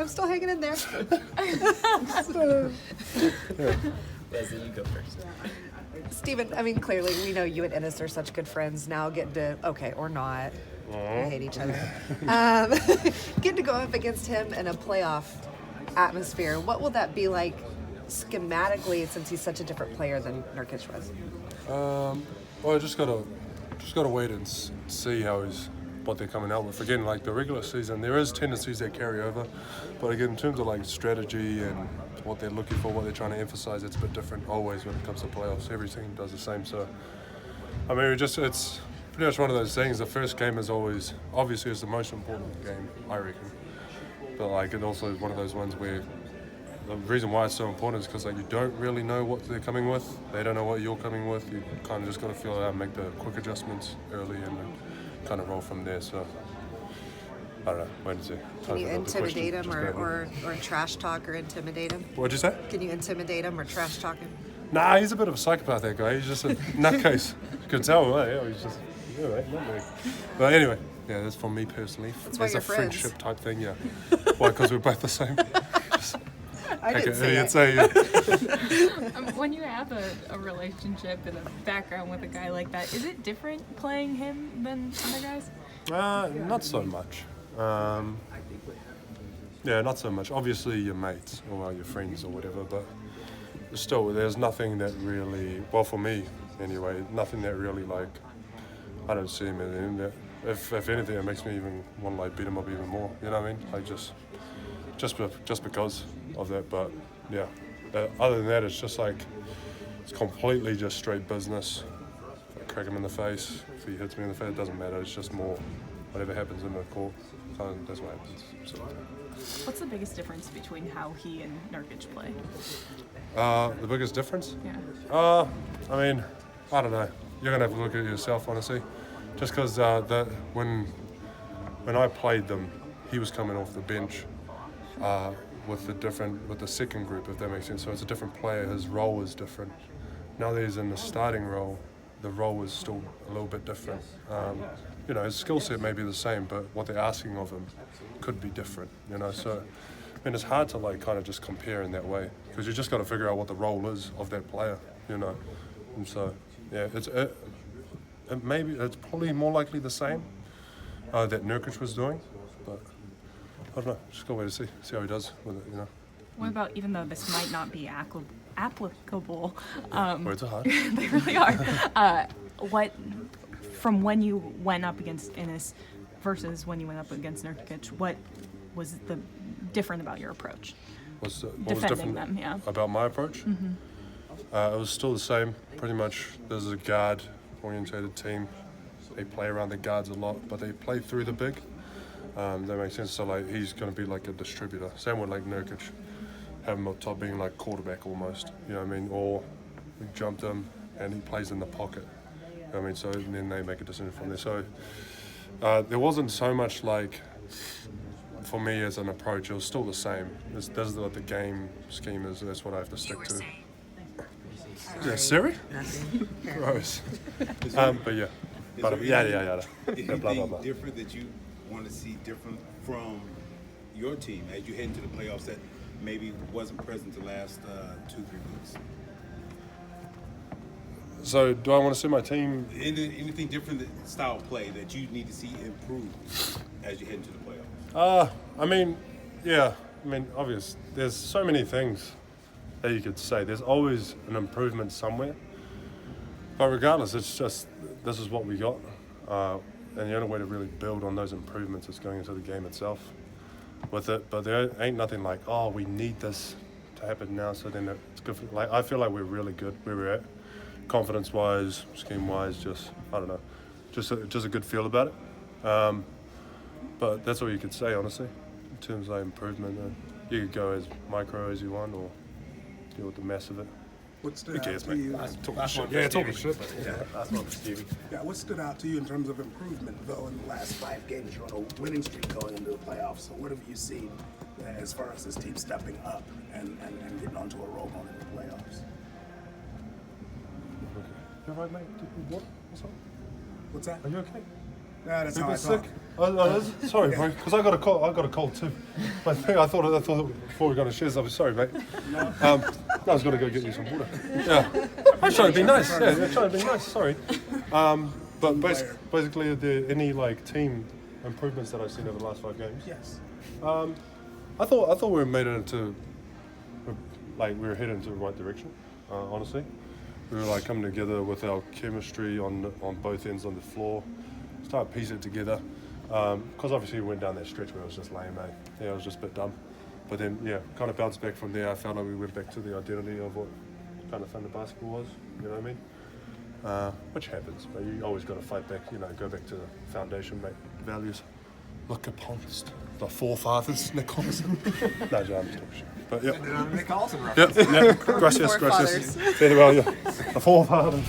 I'm still hanging in there. Leslie, you go first. Steven, I mean, clearly we know you and Enes are such good friends now. Getting to, okay, or not. We hate each other. Getting to go up against him in a playoff atmosphere. What will that be like schematically, since he's such a different player than Nurkic was? Well, I just gotta wait and see what they're coming out with. Again, like the regular season, there is tendencies that carry over, but again, in terms of like strategy and what they're looking for, what they're trying to emphasize, it's a bit different always when it comes to playoffs. Every team does the same. So, I mean, it's pretty much one of those things. The first game is always, obviously, is the most important game, I reckon. But like, it also is one of those ones where the reason why it's so important is because like you don't really know what they're coming with. They don't know what you're coming with. You kind of just got to feel it out and make the quick adjustments early and then kind of roll from there. So I don't know. Wait and see. Can you intimidate him or trash talk or intimidate him? What'd you say? Can you intimidate him or trash talk him? Nah, he's a bit of a psychopath, that guy. He's just a nutcase. You can tell, right? Yeah, he's just, not me. But anyway, yeah, that's from me personally. That's why it's you're a friends. friendship type thing, yeah. Why? Because we're both the same. I didn't say it. When you have a relationship and a background with a guy like that, is it different playing him than other guys? Not so much. Yeah, not so much. Obviously, your mates or your friends or whatever, but still, there's nothing that really, well, for me anyway, nothing that really like, I don't see him in that. If anything, it makes me even want to like beat him up even more. You know what I mean? Like just because of that. But yeah, other than that, it's just like it's completely just straight business. If I crack him in the face, if he hits me in the face, it doesn't matter. It's just more whatever happens in the court. That's what happens. So. What's the biggest difference between how he and Nurkic play? The biggest difference? Yeah. I mean, I don't know. You're gonna have to look at it yourself, honestly. Just because when I played them, he was coming off the bench with the second group, if that makes sense. So it's a different player. His role is different. Now that he's in the starting role, the role is still a little bit different. His skill set may be the same, but what they're asking of him could be different. So I mean, it's hard to like kind of just compare in that way because you just got to figure out what the role is of that player. And so yeah, it's probably more likely the same that Nurkic was doing, but I don't know. Just go wait to see how he does with it. What about, even though this might not be applicable? Words are hard. They really are. From when you went up against Enes versus when you went up against Nurkic, what was the different about your approach? What Defending was different them, yeah. about my approach? Mm-hmm. It was still the same, pretty much. There's a guard-orientated team. They play around the guards a lot, but they play through the big. That makes sense. So like he's going to be like a distributor. Same with like Nurkic, have him up top being like quarterback almost. You know what I mean? Or we jumped him and he plays in the pocket. You know what I mean? So then they make a decision from there. So there wasn't so much like, for me as an approach, it was still the same. This is what the game scheme is. That's what I have to stick to. Yeah, Siri? Gross. But yeah. Yada. Anything Blah, blah, blah. different that you want to see different from your team as you head into the playoffs that maybe wasn't present the last 2-3 weeks? So do I want to see my team? Anything different style of play that you need to see improve as you head into the playoffs? Obvious. There's so many things that you could say. There's always an improvement somewhere. But regardless, it's just, this is what we got. And the only way to really build on those improvements is going into the game itself with it. But there ain't nothing like, oh, we need this to happen now, so then it's good. I feel like we're really good where we're at. Confidence-wise, scheme-wise, just, I don't know, just a good feel about it. But that's all you could say, honestly, in terms of improvement. You could go as micro as you want or deal with the mess of it. What stood out to you? Talking shit. Yeah, talking shit. That's one for Stevie. Yeah, what stood out to you in terms of improvement, though, in the last 5 games? You're on a winning streak going into the playoffs. So what have you seen as far as this team stepping up and getting onto a roll going into the playoffs? You all right, mate? What? What's up? What's that? Are you okay? Nah, that's how I bit talk. sick? Sorry, bro, because I got a cold too. I thought before we got to share something. Sorry, mate. I was going to go get you some water. Yeah, I'm trying to be nice. Yeah, I'm trying to be nice. Sorry. But basically, are there any like team improvements that I've seen over the last 5 games? Yes. I thought we made it into like we were heading into the right direction. Honestly, we were like coming together with our chemistry on both ends on the floor. Start piecing it together. Because obviously we went down that stretch where it was just lame, eh? Yeah, it was just a bit dumb. But then, yeah, kind of bounced back from there. I felt like we went back to the identity of what kind of Thunder basketball was, you know what I mean? Which happens, but you always got to fight back, you know, go back to the foundation, mate. Values. Look upon the forefathers, Nick Collison. No, I'm just talking shit. But yeah. Nick Collison Yep, reference. Gracias. Forefathers. Very well, yeah. The forefathers.